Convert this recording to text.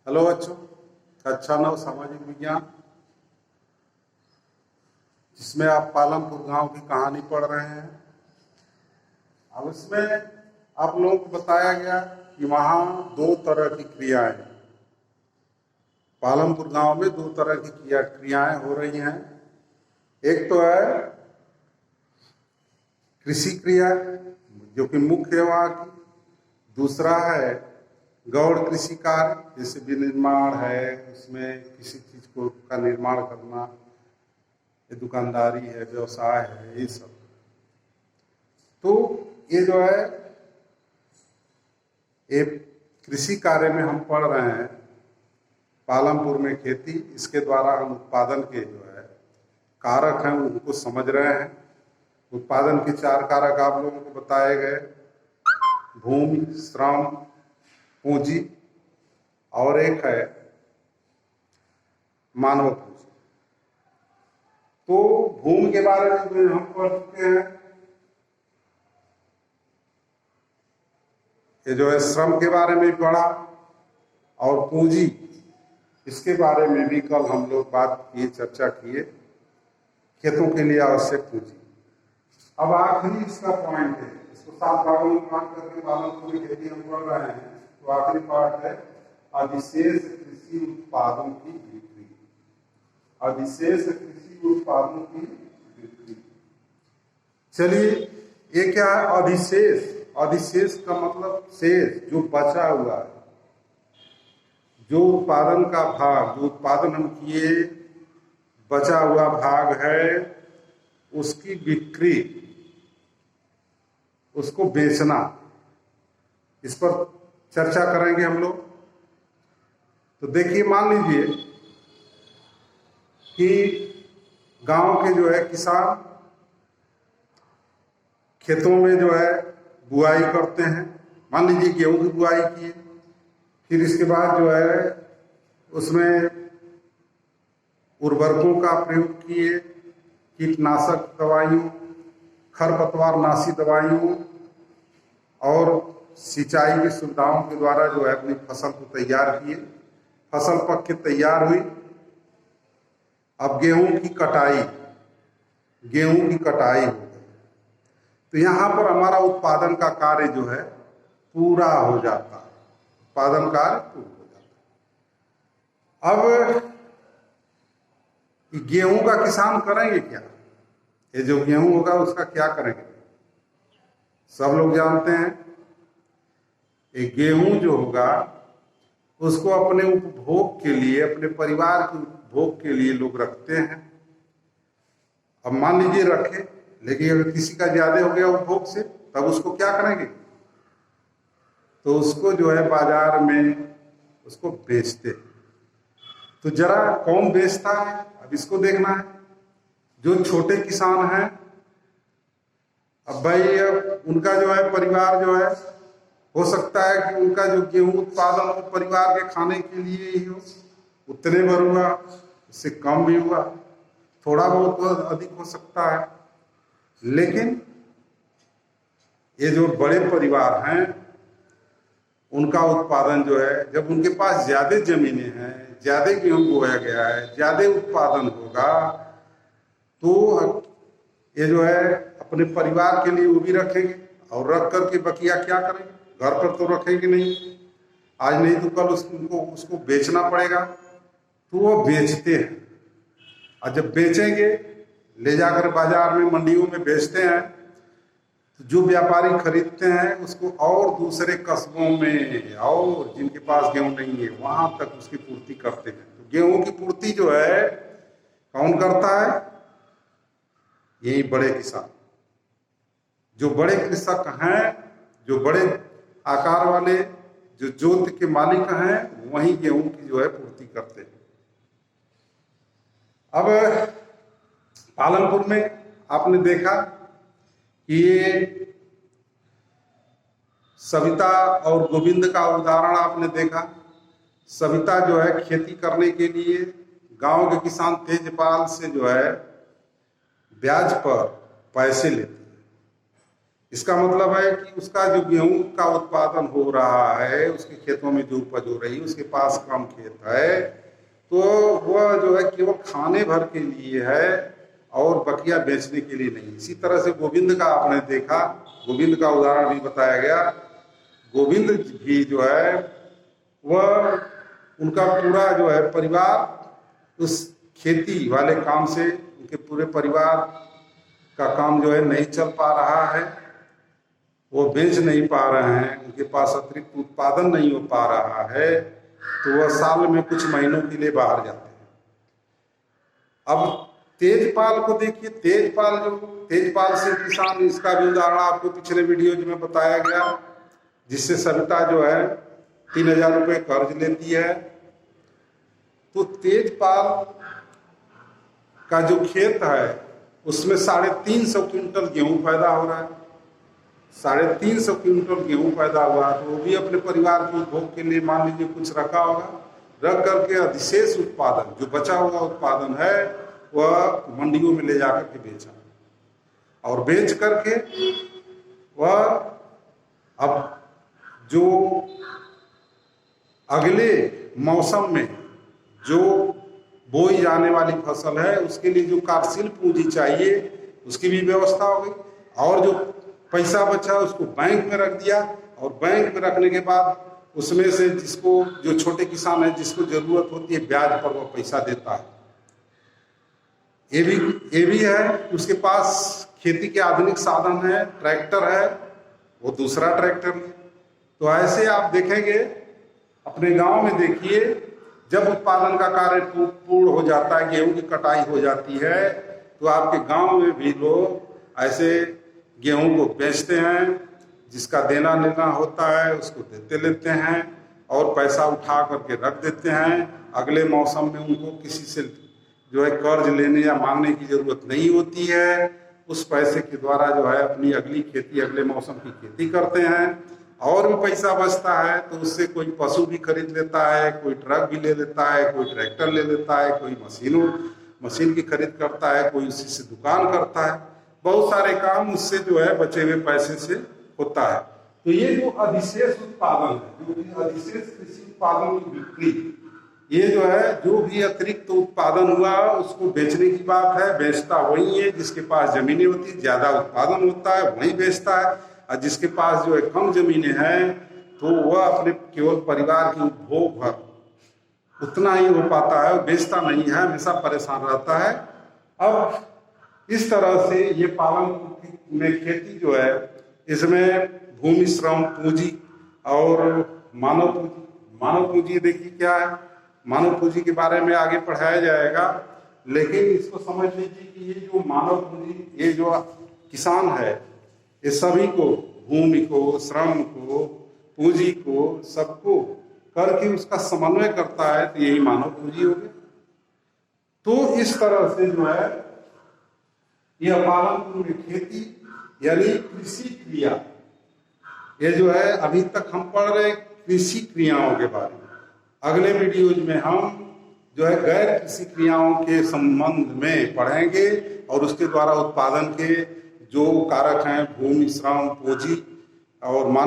Hello बच्चों, कक्षा 9 सामाजिक विज्ञान जिसमें आप पालमपुर गांव की कहानी पढ़ रहे हैं। अब इसमें आप लोगों को बताया गया कि वहाँ दो तरह की क्रियाएं हैं। पालमपुर गांव में दो तरह की क्रियाएं हो रही हैं। एक तो है कृषि क्रिया जो कि मुख्य है वहाँ की। दूसरा है गौड़ कृषि कार्य, जैसे विनिर्माण है, उसमें किसी चीज को का निर्माण करना, ये दुकानदारी है, व्यवसाय है, ये सब। तो ये जो है ये कृषि कार्य में हम पढ़ रहे हैं। पालमपुर में खेती, इसके द्वारा हम उत्पादन के जो है कारक हैं उनको समझ रहे हैं। उत्पादन के 4 कारक आप लोगों को बताए गए: भूमि, श्रम, पूंजी और एक है मानव पूंजी। तो भूमि के बारे में जो हम पढ़ चुके हैं, ये जो है श्रम के बारे में पढ़ा, और पूंजी इसके बारे में भी कल हम लोग बात किए, चर्चा किए। खेतों के लिए आवश्यक पूंजी। अब आखिरी इसका पॉइंट है, इसको 7 भागों में बांट करके पालमपुर की खेती हम पढ़ रहे हैं। तो आखिरी पार्ट है अधिशेष कृषि उत्पादों की बिक्री। अधिशेष कृषि उत्पादों की बिक्री। चलिए, ये क्या है अधिशेष? अधिशेष का मतलब शेष, जो बचा हुआ है, जो उत्पादन का भाग, जो उत्पादन हम किए बचा हुआ भाग है, उसकी बिक्री, उसको बेचना, इस पर चर्चा करेंगे हम लोग। तो देखिए, मान लीजिए कि गांव के जो है किसान खेतों में जो है बुआई करते हैं। मान लीजिए गेहूं की बुआई किए, फिर इसके बाद जो है उसमें उर्वरकों का प्रयोग किए, कीटनाशक दवाइयों, खरपतवार नाशी दवाइयों और सिंचाई की सुविधाओं के द्वारा जो है अपनी फसल को तैयार किए। फसल पक के तैयार हुई। अब गेहूं की कटाई हो गई। तो यहाँ पर हमारा उत्पादन का कार्य जो है पूरा हो जाता है। उत्पादन कार्य पूरा हो जाता है। अब गेहूं का किसान करेंगे क्या? ये जो गेहूं होगा उसका क्या करेंगे? सब लोग जानते हैं, ये गेहूं जो होगा उसको अपने उपभोग के लिए, अपने परिवार के उपभोग के लिए लोग रखते हैं। अब मान लीजिए रखे, लेकिन अगर किसी का ज्यादा हो गया उपभोग से, तब उसको क्या करेंगे? तो उसको जो है बाजार में उसको बेचते हैं। तो जरा कौन बेचता है, अब इसको देखना है। जो छोटे किसान हैं, अब भाई उनका जो है परिवार जो है, हो सकता है कि उनका जो गेहूं उत्पादन हो परिवार के खाने के लिए ही हो, उतने भर हुआ, उससे कम भी हुआ, थोड़ा बहुत अधिक हो सकता है। लेकिन ये जो बड़े परिवार हैं, उनका उत्पादन जो है, जब उनके पास ज्यादा जमीनें हैं, ज्यादा गेहूं बोया गया है, ज्यादा उत्पादन होगा, तो ये जो है अपने परिवार के लिए वो भी रखेंगे, और रख करके बकिया क्या करेंगे? घर पर तो रखेंगे नहीं, आज नहीं तो कल उसको बेचना पड़ेगा। तो वो बेचते हैं, और जब बेचेंगे, ले जाकर बाजार में, मंडियों में बेचते हैं, तो जो व्यापारी खरीदते हैं उसको और दूसरे कस्बों में, और जिनके पास गेहूं नहीं है वहां तक उसकी पूर्ति करते हैं। तो गेहूं की पूर्ति जो है कौन करता है? यही बड़े किसान, जो बड़े कृषक हैं, जो बड़े आकार वाले, जो जोत के मालिक हैं, वही गेहूं की जो है पूर्ति करते हैं। अब पालमपुर में आपने देखा कि ये सविता और गोविंद का उदाहरण आपने देखा। सविता जो है खेती करने के लिए गांव के किसान तेजपाल से जो है ब्याज पर पैसे लेती है। इसका मतलब है कि उसका जो गेहूं का उत्पादन हो रहा है, उसके खेतों में जो उपज हो रही है, उसके पास कम खेत है, तो वह जो है केवल खाने भर के लिए है और बकिया बेचने के लिए नहीं। इसी तरह से गोविंद का आपने देखा, गोविंद का उदाहरण भी बताया गया। गोविंद भी जो है वह उनका पूरा जो है परिवार उस खेती वाले काम से, उनके पूरे परिवार का काम जो है नहीं चल पा रहा है, वो बेच नहीं पा रहे हैं, उनके पास अतिरिक्त उत्पादन नहीं हो पा रहा है, तो वह साल में कुछ महीनों के लिए बाहर जाते हैं। अब तेजपाल को देखिए, तेजपाल से किसान, इसका भी उदाहरण आपको पिछले वीडियो में बताया गया, जिससे सविता जो है 3000 रुपये कर्ज लेती है। तो तेजपाल का जो खेत है उसमें 350 क्विंटल गेहूं पैदा हो रहा है। 350 क्विंटल गेहूं पैदा हुआ, तो वो भी अपने परिवार के उपभोग के लिए मान लीजिए कुछ रखा होगा, रख करके अधिशेष उत्पादन, जो बचा हुआ उत्पादन है, वह मंडियों में ले जाकर के बेचा, और बेच करके वह अब जो अगले मौसम में जो बोई जाने वाली फसल है उसके लिए जो कार्यशील पूंजी चाहिए उसकी भी व्यवस्था हो गई, और जो पैसा बचा उसको बैंक में रख दिया, और बैंक में रखने के बाद उसमें से जिसको, जो छोटे किसान है जिसको जरूरत होती है ब्याज पर, वो पैसा देता है। ये भी है, उसके पास खेती के आधुनिक साधन है, ट्रैक्टर है, वो दूसरा ट्रैक्टर ले। तो ऐसे आप देखेंगे अपने गांव में, देखिए जब उत्पादन का कार्य पूर्ण हो जाता है, गेहूं की कटाई हो जाती है, तो आपके गांव में भी लोग ऐसे गेहूं को बेचते हैं, जिसका देना लेना होता है उसको देते लेते हैं, और पैसा उठा करके रख देते हैं। अगले मौसम में उनको किसी से जो है कर्ज लेने या मांगने की जरूरत नहीं होती है। उस पैसे के द्वारा जो है अपनी अगली खेती, अगले मौसम की खेती करते हैं, और भी पैसा बचता है तो उससे कोई पशु भी खरीद लेता है, कोई ट्रक भी ले लेता है, कोई ट्रैक्टर ले लेता है, कोई मशीन की खरीद करता है, कोई उसी से दुकान करता है। बहुत सारे काम उससे जो है बचे हुए पैसे से होता है। तो ये जो अधिशेष उत्पादन है, जो अधिशेष कृषि उत्पादन की बिक्री, ये जो है जो भी अतिरिक्त उत्पादन हुआ उसको बेचने की बात है। बेचता वही है जिसके पास जमीनें होती है, ज्यादा उत्पादन होता है वही बेचता है, और जिसके पास जो है कम जमीनें हैं तो वह अपने केवल परिवार के उपभोग भर उतना ही हो पाता है, बेचता नहीं है, हमेशा परेशान रहता है। अब इस तरह से ये पालन में खेती जो है, इसमें भूमि, श्रम, पूंजी और मानव पूंजी देखिए क्या है। मानव पूंजी के बारे में आगे पढ़ाया जाएगा, लेकिन इसको समझ लीजिए कि ये जो मानव पूंजी, ये जो किसान है, ये सभी को, भूमि को, श्रम को, पूंजी को, सबको करके उसका समन्वय करता है, तो यही मानव पूंजी हो गया। तो इस तरह से जो है यह पालन में खेती यानी कृषि क्रिया, ये जो है अभी तक हम पढ़ रहे कृषि क्रियाओं के बारे में। अगले वीडियोज में हम जो है गैर कृषि क्रियाओं के संबंध में पढ़ेंगे, और उसके द्वारा उत्पादन के जो कारक हैं, भूमि, श्रम, पूंजी और मानव